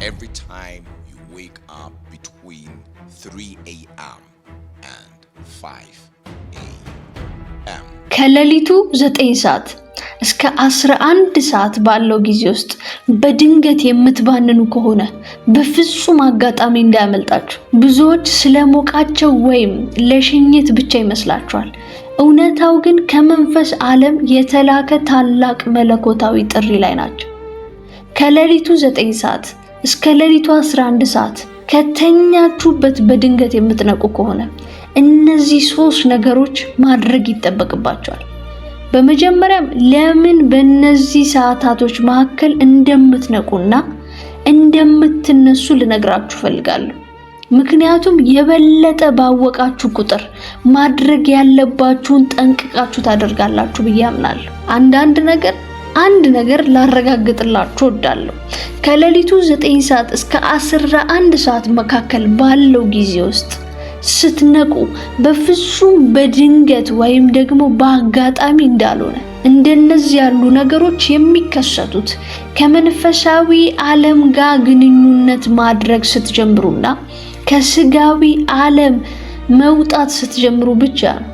every time you wake up between 3 a.m. and 5 a.m. ከሌሊቱ 9 ሰዓት እስከ 11 ሰዓት ባለው ጊዜ ውስጥ በድንገት የምትባንኑ ከሆነ በፍጹም አጋጣሚ እንዳያመልጣችሁ። ብዙዎች ስለሞቃቸው ወይም ለሽኝት ብቻ ይመስላችኋል። እውነታው ግን ከመንፈስ ዓለም የተላከ ታላቅ መለኮታዊ ጥሪ ላይ ናቸው። ከሌሊቱ 9 ሰዓት እስከ ሌሊቱ 11 ሰዓት ከተኛችሁበት በድንገት የምትነቁ ከሆነ እነዚህ 3 ነገሮች ማድረግ ይጠበቅባቸዋል። በመጀመሪያም ለምን በእነዚህ ሰዓታቶች መካከል እንደምትነቁና እንደምትነሱ ልነግራችሁ ፈልጋለሁ። ምክንያቱም የበለጠ ባወቃችሁ ቁጥር ማድረግ ያለባችሁን ጠንቅቃችሁ ታደርጋላችሁ ብዬ አምናለሁ። አንድ ነገር ላረጋግጥላችሁ እወዳለሁ። ከሌሊቱ 9 ሰዓት እስከ 11 ሰዓት መካከል ባለው ጊዜ ውስጥ ስትነቁ በፍጹም በድንገት ወይም ደግሞ በአጋጣሚ እንዳልሆነ፣ እንደነዚህ ያሉ ነገሮች የሚከሰቱት ከመንፈሳዊ ዓለም ጋር ግንኙነት ማድረግ ስትጀምሩና ከስጋዊ ዓለም መውጣት ስትጀምሩ ብቻ ነው።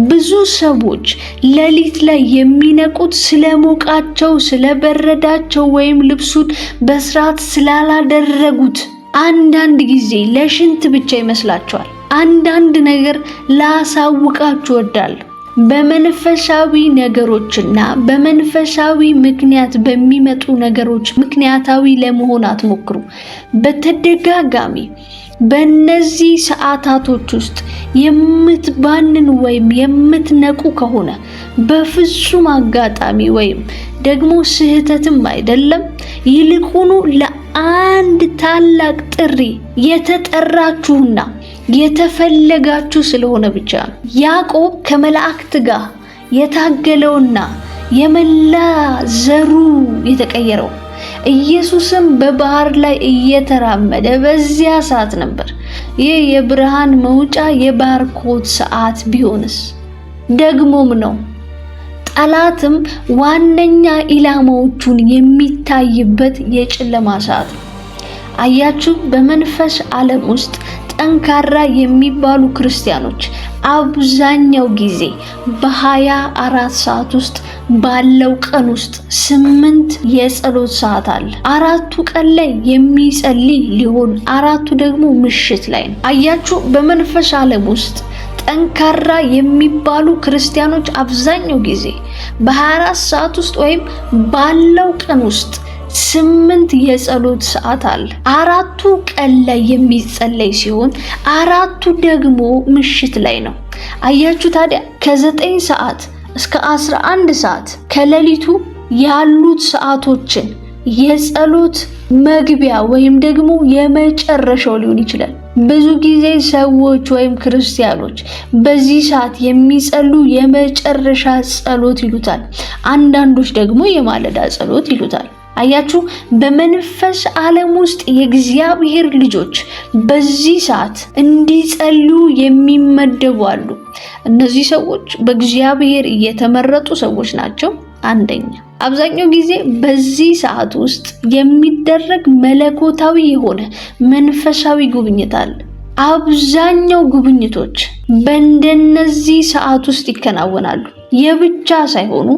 ብዙ ሰዎች ሌሊት ላይ የሚነቁት ስለሞቃቸው፣ ስለበረዳቸው ወይም ልብሱን በስርዓት ስላላደረጉት አንዳንድ ጊዜ ለሽንት ብቻ ይመስላችኋል። አንዳንድ ነገር ላሳውቃችሁ እወዳለሁ። በመንፈሳዊ ነገሮችና በመንፈሳዊ ምክንያት በሚመጡ ነገሮች ምክንያታዊ ለመሆን አትሞክሩ። በተደጋጋሚ በእነዚህ ሰዓታቶች ውስጥ የምትባንን ወይም የምትነቁ ከሆነ በፍጹም አጋጣሚ ወይም ደግሞ ስህተትም አይደለም፣ ይልቁኑ ለአንድ ታላቅ ጥሪ የተጠራችሁና የተፈለጋችሁ ስለሆነ ብቻ ነው። ያዕቆብ ከመላእክት ጋር የታገለውና የመላ ዘሩ የተቀየረው ኢየሱስም በባህር ላይ እየተራመደ በዚያ ሰዓት ነበር። ይህ የብርሃን መውጫ የባርኮት ሰዓት ቢሆንስ? ደግሞም ነው። ጠላትም ዋነኛ ኢላማዎቹን የሚታይበት የጨለማ ሰዓት ነው። አያችሁ፣ በመንፈስ ዓለም ውስጥ ጠንካራ የሚባሉ ክርስቲያኖች አብዛኛው ጊዜ በ24 ሰዓት ውስጥ ባለው ቀን ውስጥ 8 የጸሎት ሰዓት አለ። 4ቱ ቀን ላይ የሚጸልይ ሊሆን 4ቱ ደግሞ ምሽት ላይ ነው። አያችሁ፣ በመንፈስ ዓለም ውስጥ ጠንካራ የሚባሉ ክርስቲያኖች አብዛኛው ጊዜ በ24 ሰዓት ውስጥ ወይም ባለው ቀን ውስጥ 8 የጸሎት ሰዓት አለ። 4ቱ ቀን ላይ የሚጸለይ ሲሆን 4ቱ ደግሞ ምሽት ላይ ነው። አያችሁ፣ ታዲያ ከ9 ሰዓት እስከ 11 ሰዓት ከሌሊቱ ያሉት ሰዓቶችን የጸሎት መግቢያ ወይም ደግሞ የመጨረሻው ሊሆን ይችላል። ብዙ ጊዜ ሰዎች ወይም ክርስቲያኖች በዚህ ሰዓት የሚጸሉ የመጨረሻ ጸሎት ይሉታል። አንዳንዶች ደግሞ የማለዳ ጸሎት ይሉታል። አያችሁ፣ በመንፈስ ዓለም ውስጥ የእግዚአብሔር ልጆች በዚህ ሰዓት እንዲጸልዩ የሚመደቡ አሉ። እነዚህ ሰዎች በእግዚአብሔር የተመረጡ ሰዎች ናቸው። አንደኛ፣ አብዛኛው ጊዜ በዚህ ሰዓት ውስጥ የሚደረግ መለኮታዊ የሆነ መንፈሳዊ ጉብኝት አለ። አብዛኛው ጉብኝቶች በእንደነዚህ ሰዓት ውስጥ ይከናወናሉ። የብቻ ሳይሆኑ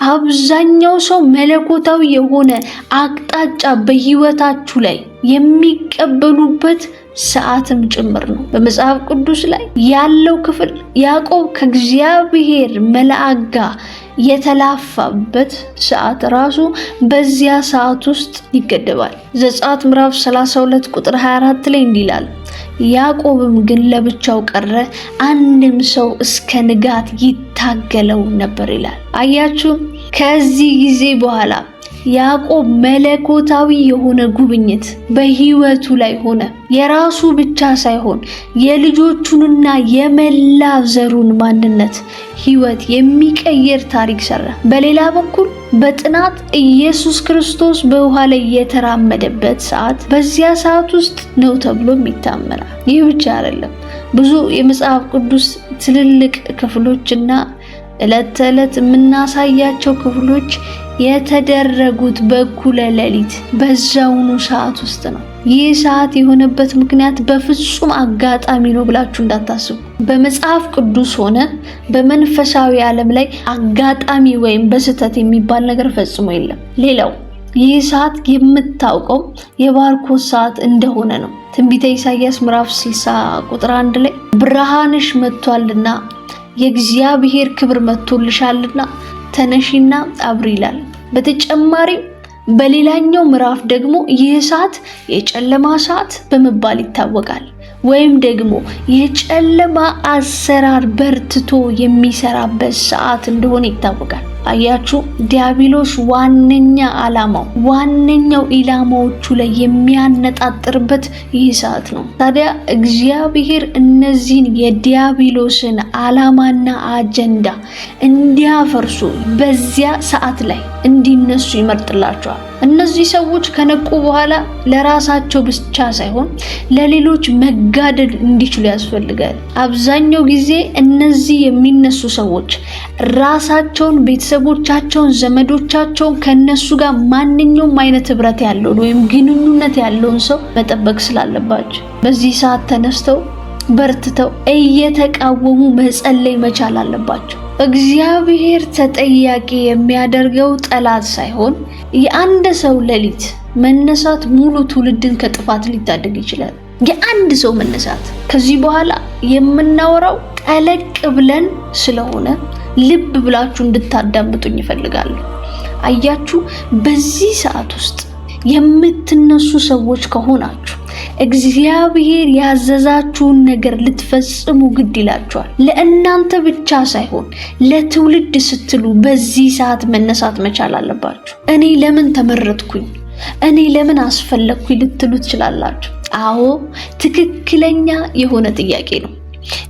አብዛኛው ሰው መለኮታዊ የሆነ አቅጣጫ በህይወታችሁ ላይ የሚቀበሉበት ሰዓትም ጭምር ነው። በመጽሐፍ ቅዱስ ላይ ያለው ክፍል ያዕቆብ ከእግዚአብሔር መልአክ ጋር የተላፋበት ሰዓት ራሱ በዚያ ሰዓት ውስጥ ይገደባል። ዘጸአት ምዕራፍ 32 ቁጥር 24 ላይ እንዲህ ይላል፣ ያዕቆብም ግን ለብቻው ቀረ፣ አንድም ሰው እስከ ንጋት ይታገለው ነበር ይላል። አያችሁ፣ ከዚህ ጊዜ በኋላ ያዕቆብ መለኮታዊ የሆነ ጉብኝት በህይወቱ ላይ ሆነ። የራሱ ብቻ ሳይሆን የልጆቹንና የመላ ዘሩን ማንነት ህይወት የሚቀየር ታሪክ ሰራ። በሌላ በኩል በጥናት ኢየሱስ ክርስቶስ በውሃ ላይ የተራመደበት ሰዓት በዚያ ሰዓት ውስጥ ነው ተብሎም ይታመናል። ይህ ብቻ አይደለም። ብዙ የመጽሐፍ ቅዱስ ትልልቅ ክፍሎችና ዕለት ተዕለት የምናሳያቸው ክፍሎች የተደረጉት በኩለ ሌሊት በዛውኑ ሰዓት ውስጥ ነው። ይህ ሰዓት የሆነበት ምክንያት በፍጹም አጋጣሚ ነው ብላችሁ እንዳታስቡ። በመጽሐፍ ቅዱስ ሆነ በመንፈሳዊ ዓለም ላይ አጋጣሚ ወይም በስህተት የሚባል ነገር ፈጽሞ የለም። ሌላው ይህ ሰዓት የምታውቀው የባርኮት ሰዓት እንደሆነ ነው። ትንቢተ ኢሳይያስ ምዕራፍ 60 ቁጥር 1 ላይ ብርሃንሽ መጥቷልና የእግዚአብሔር ክብር መጥቶልሻልና ተነሺና አብሪ ይላል። በተጨማሪም በሌላኛው ምዕራፍ ደግሞ ይህ ሰዓት የጨለማ ሰዓት በመባል ይታወቃል። ወይም ደግሞ የጨለማ አሰራር በርትቶ የሚሰራበት ሰዓት እንደሆነ ይታወቃል። አያችሁ፣ ዲያብሎስ ዋነኛው ኢላማዎቹ ላይ የሚያነጣጥርበት ይህ ሰዓት ነው። ታዲያ እግዚአብሔር እነዚህን የዲያብሎስን ዓላማና አጀንዳ እንዲያፈርሱ በዚያ ሰዓት ላይ እንዲነሱ ይመርጥላቸዋል። እነዚህ ሰዎች ከነቁ በኋላ ለራሳቸው ብቻ ሳይሆን ለሌሎች መጋደል እንዲችሉ ያስፈልጋል። አብዛኛው ጊዜ እነዚህ የሚነሱ ሰዎች ራሳቸውን፣ ቤተሰቦቻቸውን፣ ዘመዶቻቸውን ከነሱ ጋር ማንኛውም አይነት ህብረት ያለውን ወይም ግንኙነት ያለውን ሰው መጠበቅ ስላለባቸው በዚህ ሰዓት ተነስተው በርትተው እየተቃወሙ መጸለይ መቻል አለባቸው። እግዚአብሔር ተጠያቂ የሚያደርገው ጠላት ሳይሆን የአንድ ሰው ሌሊት መነሳት ሙሉ ትውልድን ከጥፋት ሊታደግ ይችላል። የአንድ ሰው መነሳት። ከዚህ በኋላ የምናወራው ጠለቅ ብለን ስለሆነ ልብ ብላችሁ እንድታዳምጡኝ ይፈልጋሉ። አያችሁ፣ በዚህ ሰዓት ውስጥ የምትነሱ ሰዎች ከሆናችሁ እግዚአብሔር ያዘዛችሁን ነገር ልትፈጽሙ ግድ ይላችኋል። ለእናንተ ብቻ ሳይሆን ለትውልድ ስትሉ በዚህ ሰዓት መነሳት መቻል አለባችሁ። እኔ ለምን ተመረጥኩኝ? እኔ ለምን አስፈለግኩኝ ልትሉ ትችላላችሁ። አዎ፣ ትክክለኛ የሆነ ጥያቄ ነው።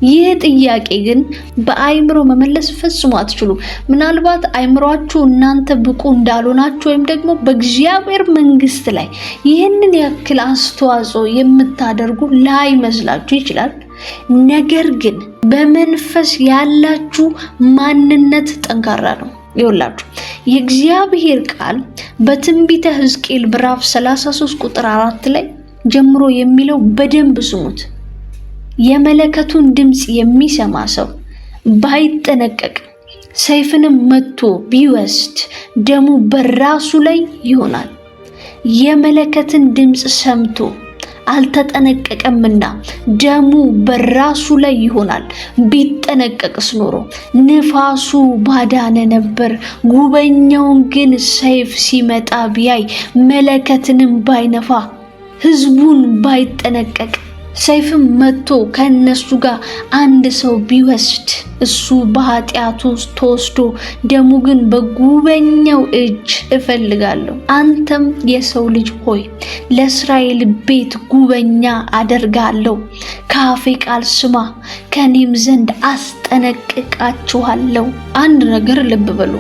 ይህ ጥያቄ ግን በአይምሮ መመለስ ፈጽሞ አትችሉም። ምናልባት አይምሮአችሁ እናንተ ብቁ እንዳልሆናችሁ ወይም ደግሞ በእግዚአብሔር መንግስት ላይ ይህንን ያክል አስተዋጽኦ የምታደርጉ ላይመስላችሁ ይችላል። ነገር ግን በመንፈስ ያላችሁ ማንነት ጠንካራ ነው። ይኸውላችሁ የእግዚአብሔር ቃል በትንቢተ ሕዝቅኤል ምዕራፍ 33 ቁጥር 4 ላይ ጀምሮ የሚለው በደንብ ስሙት። የመለከቱን ድምፅ የሚሰማ ሰው ባይጠነቀቅ ሰይፍንም መጥቶ ቢወስድ ደሙ በራሱ ላይ ይሆናል። የመለከትን ድምፅ ሰምቶ አልተጠነቀቀምና ደሙ በራሱ ላይ ይሆናል። ቢጠነቀቅስ ኖሮ ንፋሱ ባዳነ ነበር። ጉበኛውን ግን ሰይፍ ሲመጣ ቢያይ መለከትንም ባይነፋ ህዝቡን ባይጠነቀቅ ሰይፍም መጥቶ ከነሱ ጋር አንድ ሰው ቢወስድ እሱ በኃጢአቱ ተወስዶ ደሙ ግን በጉበኛው እጅ እፈልጋለሁ። አንተም የሰው ልጅ ሆይ ለእስራኤል ቤት ጉበኛ አደርጋለሁ። ከአፌ ቃል ስማ፣ ከኔም ዘንድ አስጠነቅቃችኋለሁ። አንድ ነገር ልብ በሉ።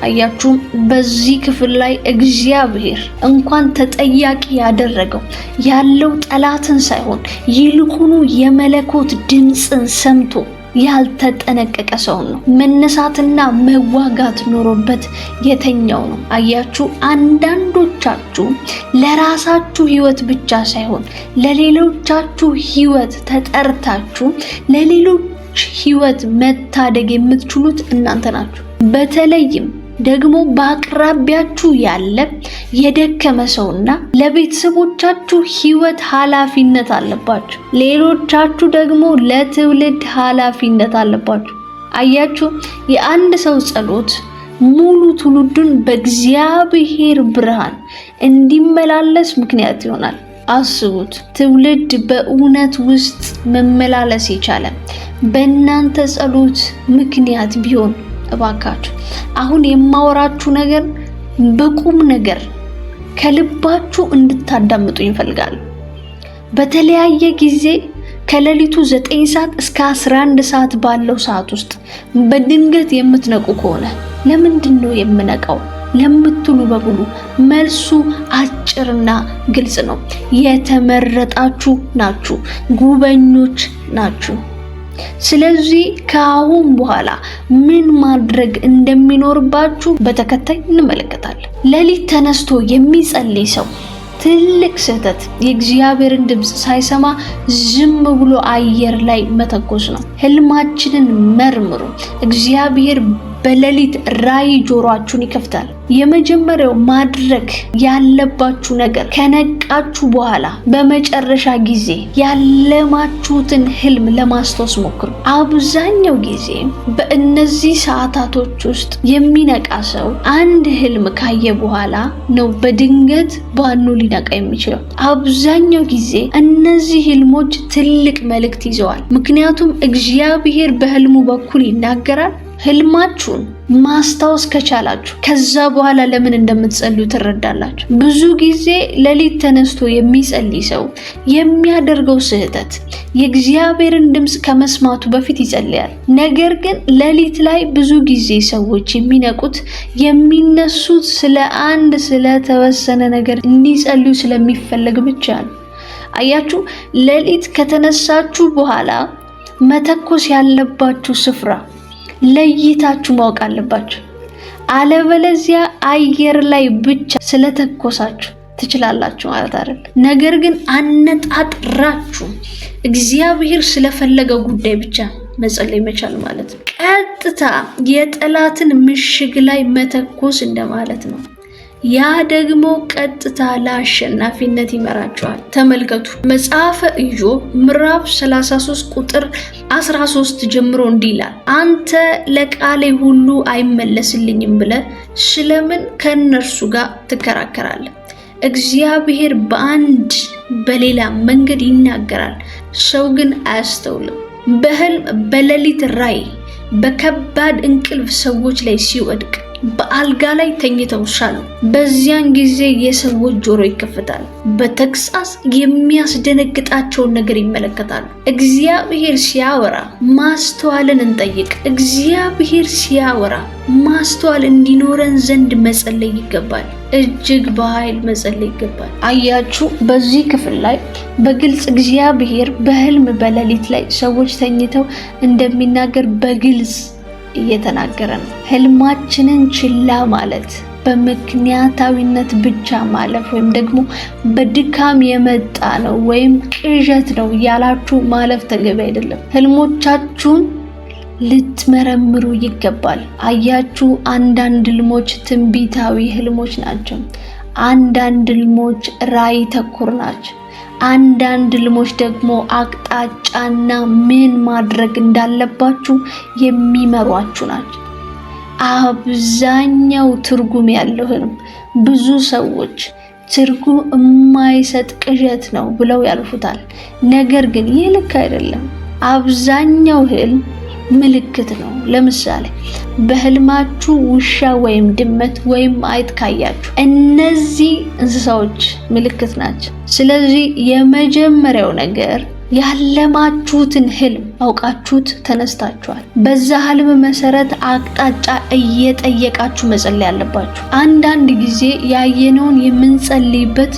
አያችሁ፣ በዚህ ክፍል ላይ እግዚአብሔር እንኳን ተጠያቂ ያደረገው ያለው ጠላትን ሳይሆን ይልቁኑ የመለኮት ድምፅን ሰምቶ ያልተጠነቀቀ ሰው ነው። መነሳትና መዋጋት ኖሮበት የተኛው ነው። አያችሁ፣ አንዳንዶቻችሁ ለራሳችሁ ህይወት ብቻ ሳይሆን ለሌሎቻችሁ ህይወት ተጠርታችሁ ለሌሎች ህይወት መታደግ የምትችሉት እናንተ ናችሁ። በተለይም ደግሞ በአቅራቢያችሁ ያለ የደከመ ሰውና ለቤተሰቦቻችሁ ህይወት ኃላፊነት አለባችሁ። ሌሎቻችሁ ደግሞ ለትውልድ ኃላፊነት አለባችሁ። አያችሁ፣ የአንድ ሰው ጸሎት ሙሉ ትውልዱን በእግዚአብሔር ብርሃን እንዲመላለስ ምክንያት ይሆናል። አስቡት፣ ትውልድ በእውነት ውስጥ መመላለስ የቻለ በእናንተ ጸሎት ምክንያት ቢሆን እባካችሁ አሁን የማወራችሁ ነገር በቁም ነገር ከልባችሁ እንድታዳምጡ ይፈልጋል። በተለያየ ጊዜ ከሌሊቱ 9 ሰዓት እስከ 11 ሰዓት ባለው ሰዓት ውስጥ በድንገት የምትነቁ ከሆነ ለምንድን ነው የምነቃው ለምትሉ በሙሉ መልሱ አጭርና ግልጽ ነው። የተመረጣችሁ ናችሁ፣ ጉበኞች ናችሁ። ስለዚህ ከአሁን በኋላ ምን ማድረግ እንደሚኖርባችሁ በተከታይ እንመለከታለን። ሌሊት ተነስቶ የሚጸልይ ሰው ትልቅ ስህተት የእግዚአብሔርን ድምጽ ሳይሰማ ዝም ብሎ አየር ላይ መተኮስ ነው። ህልማችንን መርምሩ። እግዚአብሔር በሌሊት ራእይ ጆሮአችሁን ይከፍታል። የመጀመሪያው ማድረግ ያለባችሁ ነገር ከነቃችሁ በኋላ በመጨረሻ ጊዜ ያለማችሁትን ህልም ለማስታወስ ሞክሩ። አብዛኛው ጊዜ በእነዚህ ሰዓታቶች ውስጥ የሚነቃ ሰው አንድ ህልም ካየ በኋላ ነው በድንገት ባኑ ሊነቃ የሚችለው። አብዛኛው ጊዜ እነዚህ ህልሞች ትልቅ መልእክት ይዘዋል። ምክንያቱም እግዚአብሔር በህልሙ በኩል ይናገራል። ህልማችሁን ማስታወስ ከቻላችሁ ከዛ በኋላ ለምን እንደምትጸልዩ ትረዳላችሁ። ብዙ ጊዜ ሌሊት ተነስቶ የሚጸልይ ሰው የሚያደርገው ስህተት የእግዚአብሔርን ድምጽ ከመስማቱ በፊት ይጸልያል። ነገር ግን ሌሊት ላይ ብዙ ጊዜ ሰዎች የሚነቁት የሚነሱት ስለተወሰነ ነገር እንዲጸልዩ ስለሚፈለግ ብቻ ነው። አያችሁ፣ ሌሊት ከተነሳችሁ በኋላ መተኮስ ያለባችሁ ስፍራ ለይታችሁ ማወቅ አለባችሁ። አለበለዚያ አየር ላይ ብቻ ስለተኮሳችሁ ትችላላችሁ ማለት አይደል። ነገር ግን አነጣጥራችሁ እግዚአብሔር ስለፈለገው ጉዳይ ብቻ መጸለይ መቻል ማለት ነው። ቀጥታ የጠላትን ምሽግ ላይ መተኮስ እንደማለት ነው። ያ ደግሞ ቀጥታ ለአሸናፊነት ይመራቸዋል። ተመልከቱ፣ መጽሐፈ ኢዮብ ምዕራፍ 33 ቁጥር 13 ጀምሮ እንዲህ ይላል፣ አንተ ለቃሌ ሁሉ አይመለስልኝም ብለህ ስለምን ከእነርሱ ጋር ትከራከራለህ? እግዚአብሔር በአንድ በሌላ መንገድ ይናገራል፣ ሰው ግን አያስተውልም። በህልም በሌሊት ራእይ በከባድ እንቅልፍ ሰዎች ላይ ሲወድቅ በአልጋ ላይ ተኝተው ሳሉ በዚያን ጊዜ የሰዎች ጆሮ ይከፈታል። በተግሳጽ የሚያስደነግጣቸውን ነገር ይመለከታሉ። እግዚአብሔር ሲያወራ ማስተዋልን እንጠይቅ። እግዚአብሔር ሲያወራ ማስተዋል እንዲኖረን ዘንድ መጸለይ ይገባል። እጅግ በኃይል መጸለይ ይገባል። አያችሁ፣ በዚህ ክፍል ላይ በግልጽ እግዚአብሔር በህልም በሌሊት ላይ ሰዎች ተኝተው እንደሚናገር በግልጽ እየተናገረ ነው። ህልማችንን ችላ ማለት በምክንያታዊነት ብቻ ማለፍ ወይም ደግሞ በድካም የመጣ ነው ወይም ቅዠት ነው ያላችሁ ማለፍ ተገቢ አይደለም። ህልሞቻችሁን ልትመረምሩ ይገባል። አያችሁ፣ አንዳንድ ህልሞች ትንቢታዊ ህልሞች ናቸው። አንዳንድ ህልሞች ራእይ ተኮር ናቸው። አንዳንድ ህልሞች ደግሞ አቅጣጫና ምን ማድረግ እንዳለባችሁ የሚመሯችሁ ናቸው። አብዛኛው ትርጉም ያለው ህልም ብዙ ሰዎች ትርጉም የማይሰጥ ቅዠት ነው ብለው ያልፉታል። ነገር ግን ይህ ልክ አይደለም። አብዛኛው ህልም ምልክት ነው። ለምሳሌ በህልማችሁ ውሻ ወይም ድመት ወይም አይጥ ካያችሁ እነዚህ እንስሳዎች ምልክት ናቸው። ስለዚህ የመጀመሪያው ነገር ያለማችሁትን ህልም አውቃችሁት ተነስታችኋል። በዛ ህልም መሰረት አቅጣጫ እየጠየቃችሁ መጸለይ አለባችሁ። አንዳንድ ጊዜ ያየነውን የምንጸልይበት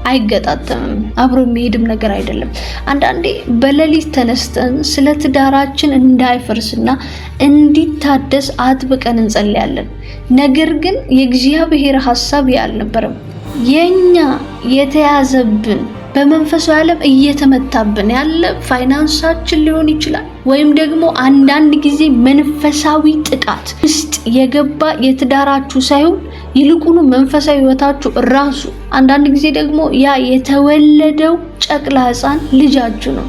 አይገጣጠምም፣ አብሮ የሚሄድም ነገር አይደለም። አንዳንዴ በሌሊት ተነስተን ስለ ትዳራችን እንዳይፈርስና እንዲታደስ አጥብቀን እንጸልያለን። ነገር ግን የእግዚአብሔር ሐሳብ ያልነበረም የኛ የተያዘብን በመንፈሳዊ ዓለም እየተመታብን ያለ ፋይናንሳችን ሊሆን ይችላል፣ ወይም ደግሞ አንዳንድ ጊዜ መንፈሳዊ ጥቃት ውስጥ የገባ የትዳራችሁ ሳይሆን ይልቁኑ መንፈሳዊ ህይወታችሁ ራሱ። አንዳንድ ጊዜ ደግሞ ያ የተወለደው ጨቅላ ህፃን ልጃችሁ ነው።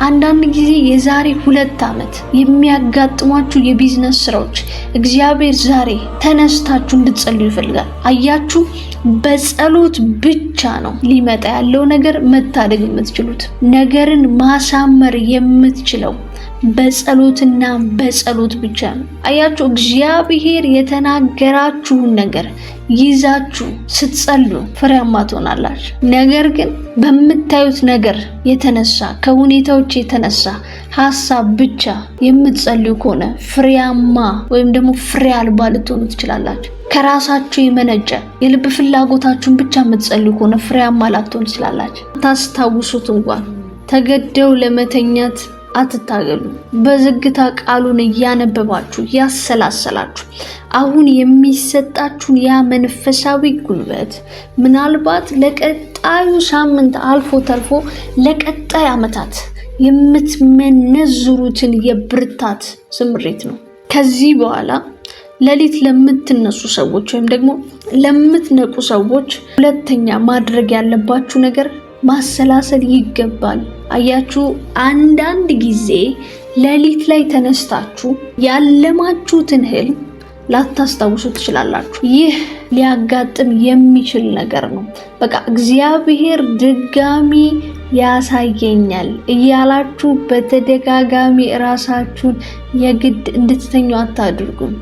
አንዳንድ ጊዜ የዛሬ 2 ዓመት የሚያጋጥሟችሁ የቢዝነስ ስራዎች እግዚአብሔር ዛሬ ተነስታችሁ እንድትጸልዩ ይፈልጋል። አያችሁ፣ በጸሎት ብቻ ነው ሊመጣ ያለው ነገር መታደግ የምትችሉት። ነገርን ማሳመር የምትችለው በጸሎትና በጸሎት ብቻ ነው። አያችሁ፣ እግዚአብሔር የተናገራችሁን ነገር ይዛችሁ ስትጸልዩ ፍሬያማ ትሆናላችሁ። ነገር ግን በምታዩት ነገር የተነሳ ከሁኔታዎች የተነሳ ሐሳብ ብቻ የምትጸልዩ ከሆነ ፍሬያማ ወይም ደግሞ ፍሬ አልባ ልትሆኑ ትችላላችሁ። ከራሳችሁ የመነጨ የልብ ፍላጎታችሁን ብቻ የምትጸልዩ ከሆነ ፍሬያማ ላትሆኑ ትችላላችሁ። ታስታውሱት እንኳን ተገደው ለመተኛት አትታገሉ። በዝግታ ቃሉን እያነበባችሁ ያሰላሰላችሁ አሁን የሚሰጣችሁን ያ መንፈሳዊ ጉልበት ምናልባት ለቀጣዩ ሳምንት አልፎ ተርፎ ለቀጣይ ዓመታት የምትመነዝሩትን የብርታት ስምሪት ነው። ከዚህ በኋላ ሌሊት ለምትነሱ ሰዎች ወይም ደግሞ ለምትነቁ ሰዎች ሁለተኛ ማድረግ ያለባችሁ ነገር ማሰላሰል ይገባል። አያችሁ፣ አንዳንድ ጊዜ ሌሊት ላይ ተነስታችሁ ያለማችሁትን ህልም ላታስታውሱ ትችላላችሁ። ይህ ሊያጋጥም የሚችል ነገር ነው። በቃ እግዚአብሔር ድጋሚ ያሳየኛል እያላችሁ በተደጋጋሚ ራሳችሁን የግድ እንድትተኙ አታድርጉም።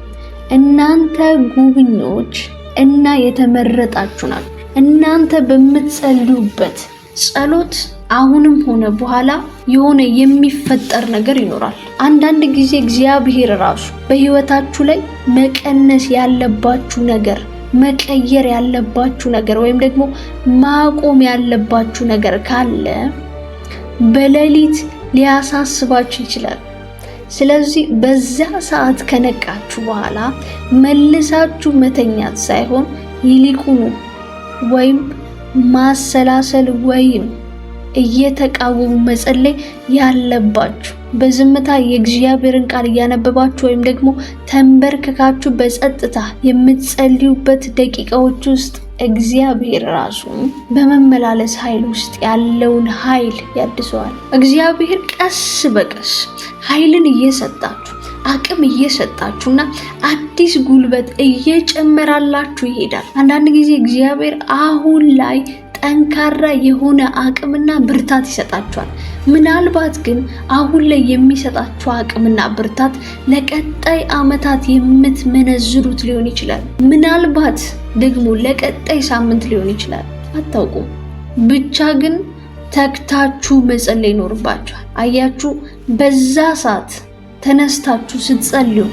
እናንተ ጉብኞች እና የተመረጣችሁ ናችሁ። እናንተ በምትጸልዩበት ጸሎት አሁንም ሆነ በኋላ የሆነ የሚፈጠር ነገር ይኖራል። አንዳንድ ጊዜ እግዚአብሔር ራሱ በህይወታችሁ ላይ መቀነስ ያለባችሁ ነገር፣ መቀየር ያለባችሁ ነገር ወይም ደግሞ ማቆም ያለባችሁ ነገር ካለ በሌሊት ሊያሳስባችሁ ይችላል። ስለዚህ በዛ ሰዓት ከነቃችሁ በኋላ መልሳችሁ መተኛት ሳይሆን ይልቁኑ ወይም ማሰላሰል ወይም እየተቃወሙ መጸለይ ያለባችሁ። በዝምታ የእግዚአብሔርን ቃል እያነበባችሁ ወይም ደግሞ ተንበርክካችሁ በጸጥታ የምትጸልዩበት ደቂቃዎች ውስጥ እግዚአብሔር ራሱ በመመላለስ ኃይል ውስጥ ያለውን ኃይል ያድሰዋል። እግዚአብሔር ቀስ በቀስ ኃይልን እየሰጣችሁ አቅም እየሰጣችሁና አዲስ ጉልበት እየጨመራላችሁ ይሄዳል። አንዳንድ ጊዜ እግዚአብሔር አሁን ላይ ጠንካራ የሆነ አቅምና ብርታት ይሰጣችኋል። ምናልባት ግን አሁን ላይ የሚሰጣችሁ አቅምና ብርታት ለቀጣይ ዓመታት የምትመነዝሩት ሊሆን ይችላል። ምናልባት ደግሞ ለቀጣይ ሳምንት ሊሆን ይችላል። አታውቁም። ብቻ ግን ተግታችሁ መጸለይ ይኖርባችኋል። አያችሁ፣ በዛ ሰዓት ተነስታችሁ ስትጸልዩ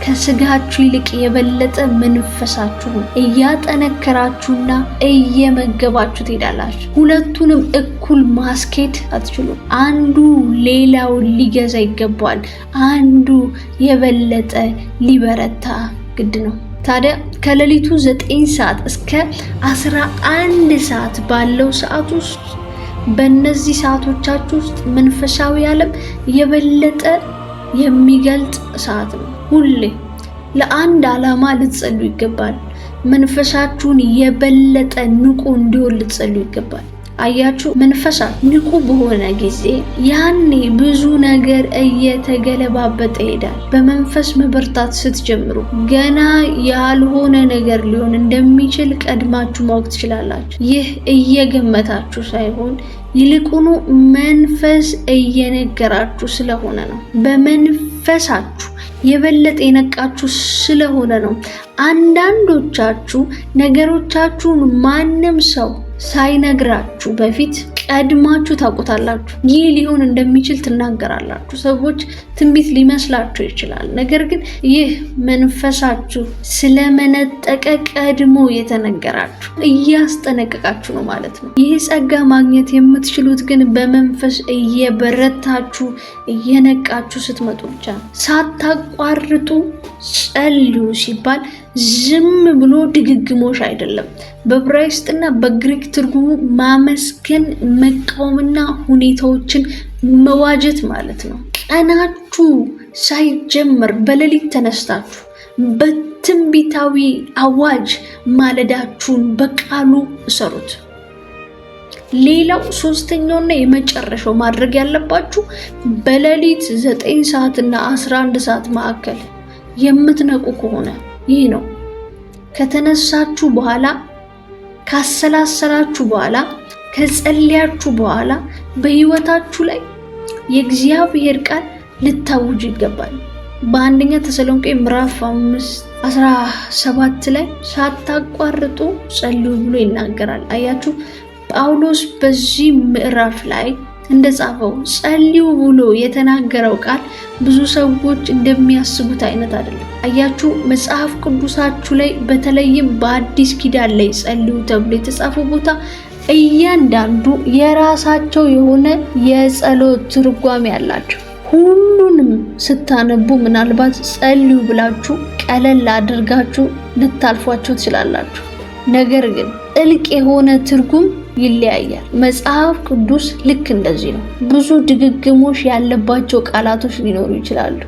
ከስጋችሁ ይልቅ የበለጠ መንፈሳችሁን እያጠነከራችሁና እየመገባችሁ ትሄዳላችሁ። ሁለቱንም እኩል ማስኬድ አትችሉም። አንዱ ሌላውን ሊገዛ ይገባዋል። አንዱ የበለጠ ሊበረታ ግድ ነው። ታዲያ ከሌሊቱ 9 ሰዓት እስከ 11 ሰዓት ባለው ሰዓት ውስጥ በእነዚህ ሰዓቶቻችሁ ውስጥ መንፈሳዊ ዓለም የበለጠ የሚገልጥ ሰዓት ነው። ሁሌ ለአንድ ዓላማ ልትጸልዩ ይገባል። መንፈሳችሁን የበለጠ ንቁ እንዲሆን ልትጸልዩ ይገባል። አያችሁ፣ መንፈሳችሁ ንቁ በሆነ ጊዜ ያኔ ብዙ ነገር እየተገለባበጠ ይሄዳል። በመንፈስ መበርታት ስትጀምሩ ገና ያልሆነ ነገር ሊሆን እንደሚችል ቀድማችሁ ማወቅ ትችላላችሁ። ይህ እየገመታችሁ ሳይሆን ይልቁኑ መንፈስ እየነገራችሁ ስለሆነ ነው። በመንፈሳችሁ የበለጠ የነቃችሁ ስለሆነ ነው። አንዳንዶቻችሁ ነገሮቻችሁን ማንም ሰው ሳይነግራችሁ በፊት ቀድማችሁ ታውቁታላችሁ። ይህ ሊሆን እንደሚችል ትናገራላችሁ። ሰዎች ትንቢት ሊመስላችሁ ይችላል። ነገር ግን ይህ መንፈሳችሁ ስለመነጠቀ ቀድሞ የተነገራችሁ እያስጠነቀቃችሁ ነው ማለት ነው። ይህ ጸጋ ማግኘት የምትችሉት ግን በመንፈስ እየበረታችሁ እየነቃችሁ ስትመጡ ብቻ ነው። ሳታቋርጡ ጸልዩ ሲባል ዝም ብሎ ድግግሞሽ አይደለም። በዕብራይስጥና በግሪክ ትርጉሙ ማመስገን፣ መቃወምና ሁኔታዎችን መዋጀት ማለት ነው። ቀናችሁ ሳይጀምር በሌሊት ተነስታችሁ በትንቢታዊ አዋጅ ማለዳችሁን በቃሉ እሰሩት። ሌላው ሶስተኛውና የመጨረሻው ማድረግ ያለባችሁ በሌሊት 9 ሰዓትና 11 ሰዓት መካከል የምትነቁ ከሆነ ይህ ነው። ከተነሳችሁ በኋላ፣ ካሰላሰላችሁ በኋላ፣ ከጸለያችሁ በኋላ በህይወታችሁ ላይ የእግዚአብሔር ቃል ልታውጁ ይገባል። በአንደኛ ተሰሎንቄ ምዕራፍ 5:17 ላይ ሳታቋርጡ ጸልዩ ብሎ ይናገራል። አያችሁ፣ ጳውሎስ በዚህ ምዕራፍ ላይ እንደጻፈው ጸልዩ ብሎ የተናገረው ቃል ብዙ ሰዎች እንደሚያስቡት አይነት አይደለም። አያችሁ፣ መጽሐፍ ቅዱሳችሁ ላይ በተለይም በአዲስ ኪዳን ላይ ጸልዩ ተብሎ የተጻፈው ቦታ እያንዳንዱ የራሳቸው የሆነ የጸሎት ትርጓሜ አላቸው። ሁሉንም ስታነቡ ምናልባት ጸልዩ ብላችሁ ቀለል አድርጋችሁ ልታልፏቸው ትችላላችሁ። ነገር ግን ጥልቅ የሆነ ትርጉም ይለያያል። መጽሐፍ ቅዱስ ልክ እንደዚህ ነው። ብዙ ድግግሞሽ ያለባቸው ቃላቶች ሊኖሩ ይችላሉ።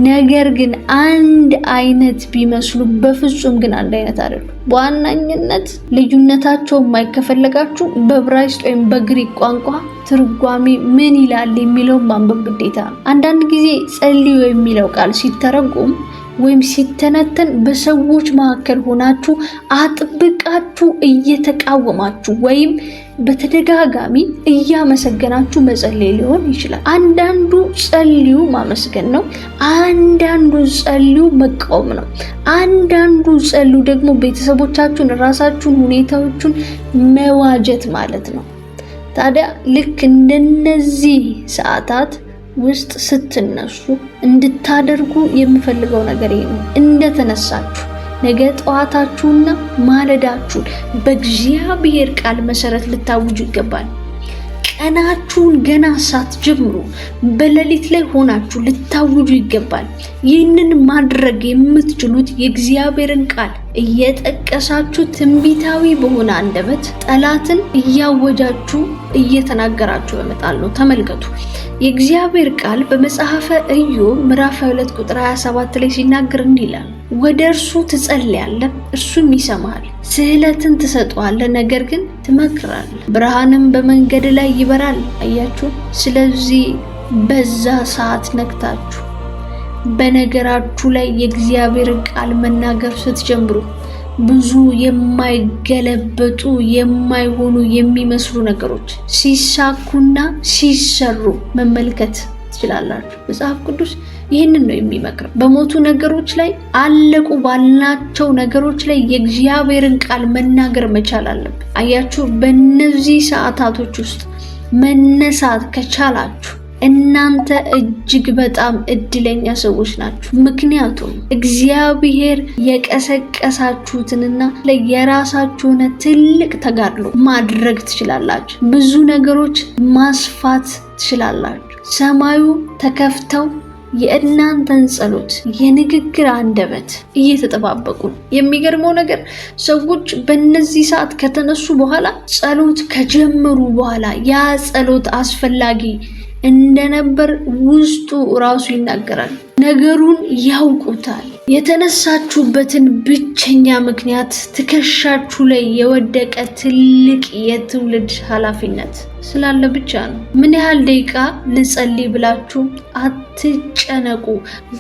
ነገር ግን አንድ አይነት ቢመስሉ በፍጹም ግን አንድ አይነት አይደሉም። በዋናኝነት ልዩነታቸው የማይከፈለጋችሁ በዕብራይስጥ ወይም በግሪክ ቋንቋ ትርጓሜ ምን ይላል የሚለው ማንበብ ግዴታ ነው። አንዳንድ ጊዜ ጸልዩ የሚለው ቃል ሲተረጎም ወይም ሲተነተን በሰዎች መካከል ሆናችሁ አጥብቃችሁ እየተቃወማችሁ ወይም በተደጋጋሚ እያመሰገናችሁ መጸለይ ሊሆን ይችላል። አንዳንዱ ጸልዩ ማመስገን ነው፣ አንዳንዱ ጸልዩ መቃወም ነው፣ አንዳንዱ ጸልዩ ደግሞ ቤተሰቦቻችሁን፣ ራሳችሁን፣ ሁኔታዎቹን መዋጀት ማለት ነው። ታዲያ ልክ እንደነዚህ ሰዓታት ውስጥ ስትነሱ እንድታደርጉ የምፈልገው ነገር ይሄ ነው። እንደተነሳችሁ ነገ ጠዋታችሁና ማለዳችሁን በእግዚአብሔር ቃል መሰረት ልታውጁ ይገባል። ቀናችሁን ገና ሳትጀምሩ በሌሊት ላይ ሆናችሁ ልታውጁ ይገባል። ይህንን ማድረግ የምትችሉት የእግዚአብሔርን ቃል እየጠቀሳችሁ ትንቢታዊ በሆነ አንደበት ጠላትን እያወጃችሁ እየተናገራችሁ በመጣል ነው። ተመልከቱ። የእግዚአብሔር ቃል በመጽሐፈ ኢዮብ ምዕራፍ 2 ቁጥር 27 ላይ ሲናገር እንዲህ ይላል፣ ወደ እርሱ ትጸልያለህ፣ እርሱም ይሰማሃል፣ ስህለትን ትሰጠዋለህ፣ ነገር ግን ትመክራለህ፣ ብርሃንም በመንገድ ላይ ይበራል። አያችሁ። ስለዚህ በዛ ሰዓት ነቅታችሁ በነገራችሁ ላይ የእግዚአብሔርን ቃል መናገር ስትጀምሩ ብዙ የማይገለበጡ የማይሆኑ የሚመስሉ ነገሮች ሲሳኩና ሲሰሩ መመልከት ትችላላችሁ። መጽሐፍ ቅዱስ ይህንን ነው የሚመክረው። በሞቱ ነገሮች ላይ አለቁ ባልናቸው ነገሮች ላይ የእግዚአብሔርን ቃል መናገር መቻል አለብን። አያችሁ፣ በእነዚህ ሰዓታቶች ውስጥ መነሳት ከቻላችሁ እናንተ እጅግ በጣም እድለኛ ሰዎች ናችሁ። ምክንያቱም እግዚአብሔር የቀሰቀሳችሁትንና የራሳችሁን ትልቅ ተጋድሎ ማድረግ ትችላላችሁ። ብዙ ነገሮች ማስፋት ትችላላችሁ። ሰማዩ ተከፍተው የእናንተን ጸሎት የንግግር አንደበት እየተጠባበቁ ነው። የሚገርመው ነገር ሰዎች በእነዚህ ሰዓት ከተነሱ በኋላ ጸሎት ከጀመሩ በኋላ ያ ጸሎት አስፈላጊ እንደነበር ውስጡ ራሱ ይናገራል። ነገሩን ያውቁታል። የተነሳችሁበትን ብቸኛ ምክንያት ትከሻችሁ ላይ የወደቀ ትልቅ የትውልድ ኃላፊነት ስላለ ብቻ ነው። ምን ያህል ደቂቃ ልጸልይ ብላችሁ አትጨነቁ።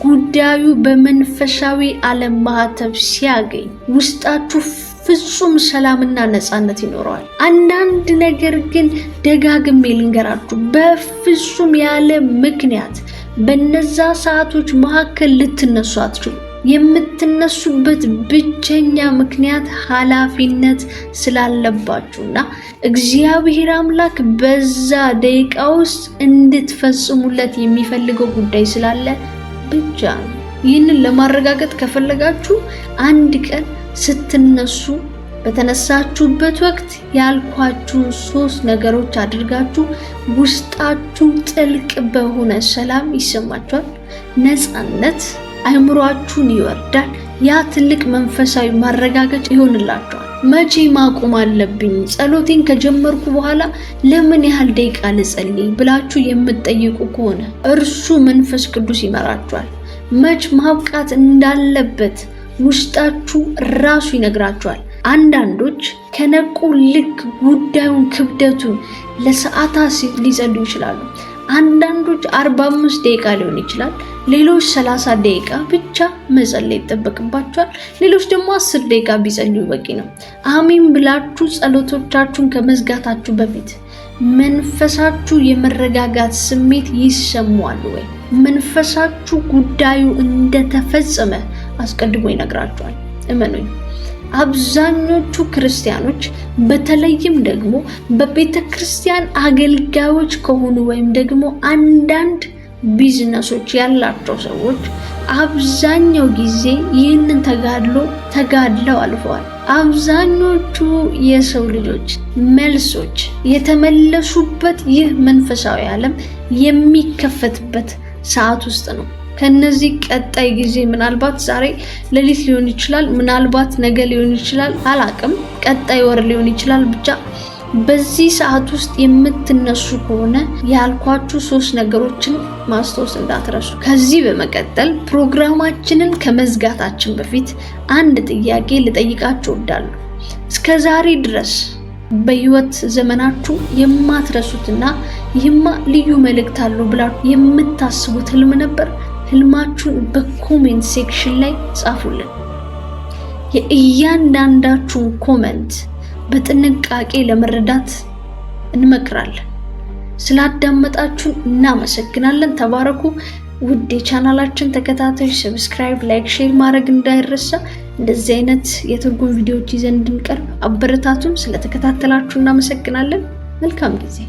ጉዳዩ በመንፈሳዊ ዓለም ማህተብ ሲያገኝ ውስጣችሁ ፍጹም ሰላምና ነፃነት ይኖረዋል። አንዳንድ ነገር ግን ደጋግሜ ልንገራችሁ፣ በፍጹም ያለ ምክንያት በነዛ ሰዓቶች መካከል ልትነሱ አትችሉ። የምትነሱበት ብቸኛ ምክንያት ኃላፊነት ስላለባችሁና እግዚአብሔር አምላክ በዛ ደቂቃ ውስጥ እንድትፈጽሙለት የሚፈልገው ጉዳይ ስላለ ብቻ ነው። ይህንን ለማረጋገጥ ከፈለጋችሁ አንድ ቀን ስትነሱ በተነሳችሁበት ወቅት ያልኳችሁ 3 ነገሮች አድርጋችሁ ውስጣችሁ ጥልቅ በሆነ ሰላም ይሰማችኋል። ነፃነት አእምሯችሁን ይወርዳል። ያ ትልቅ መንፈሳዊ ማረጋገጫ ይሆንላችኋል። መቼ ማቆም አለብኝ? ጸሎቴን ከጀመርኩ በኋላ ለምን ያህል ደቂቃ ልጸልይ ብላችሁ የምትጠይቁ ከሆነ እርሱ መንፈስ ቅዱስ ይመራችኋል። መች ማብቃት እንዳለበት ውስጣችሁ ራሱ ይነግራችኋል። አንዳንዶች ከነቁ ልክ ጉዳዩን ክብደቱን ለሰዓታት ሊጸልዩ ይችላሉ። አንዳንዶች 45 ደቂቃ ሊሆን ይችላል። ሌሎች 30 ደቂቃ ብቻ መጸለይ ይጠበቅባቸዋል። ሌሎች ደግሞ 10 ደቂቃ ቢጸልዩ በቂ ነው። አሜን ብላችሁ ጸሎቶቻችሁን ከመዝጋታችሁ በፊት መንፈሳችሁ የመረጋጋት ስሜት ይሰማዋል ወይ? መንፈሳችሁ ጉዳዩ እንደተፈጸመ አስቀድሞ ይነግራችኋል። እመኑኝ። አብዛኞቹ ክርስቲያኖች በተለይም ደግሞ በቤተ ክርስቲያን አገልጋዮች ከሆኑ ወይም ደግሞ አንዳንድ ቢዝነሶች ያላቸው ሰዎች አብዛኛው ጊዜ ይህንን ተጋድለው አልፈዋል። አብዛኞቹ የሰው ልጆች መልሶች የተመለሱበት ይህ መንፈሳዊ ዓለም የሚከፈትበት ሰዓት ውስጥ ነው። ከነዚህ ቀጣይ ጊዜ ምናልባት ዛሬ ሌሊት ሊሆን ይችላል፣ ምናልባት ነገ ሊሆን ይችላል፣ አላቅም፣ ቀጣይ ወር ሊሆን ይችላል። ብቻ በዚህ ሰዓት ውስጥ የምትነሱ ከሆነ ያልኳችሁ 3 ነገሮችን ማስታወስ እንዳትረሱ። ከዚህ በመቀጠል ፕሮግራማችንን ከመዝጋታችን በፊት አንድ ጥያቄ ልጠይቃችሁ እወዳለሁ። እስከዛሬ ድረስ በህይወት ዘመናችሁ የማትረሱትና ይህማ ልዩ መልእክት አለው ብላችሁ የምታስቡት ህልም ነበር? ህልማችሁን በኮሜንት ሴክሽን ላይ ጻፉልን። የእያንዳንዳችሁን ኮሜንት በጥንቃቄ ለመረዳት እንመክራለን። ስላዳመጣችሁን እናመሰግናለን። ተባረኩ። ውድ የቻናላችን ተከታታዮች ሰብስክራይብ፣ ላይክ፣ ሼር ማድረግ እንዳይረሳ። እንደዚህ አይነት የትርጉም ቪዲዮዎች ይዘን እንድንቀርብ አበረታቱን። ስለተከታተላችሁ እናመሰግናለን። መልካም ጊዜ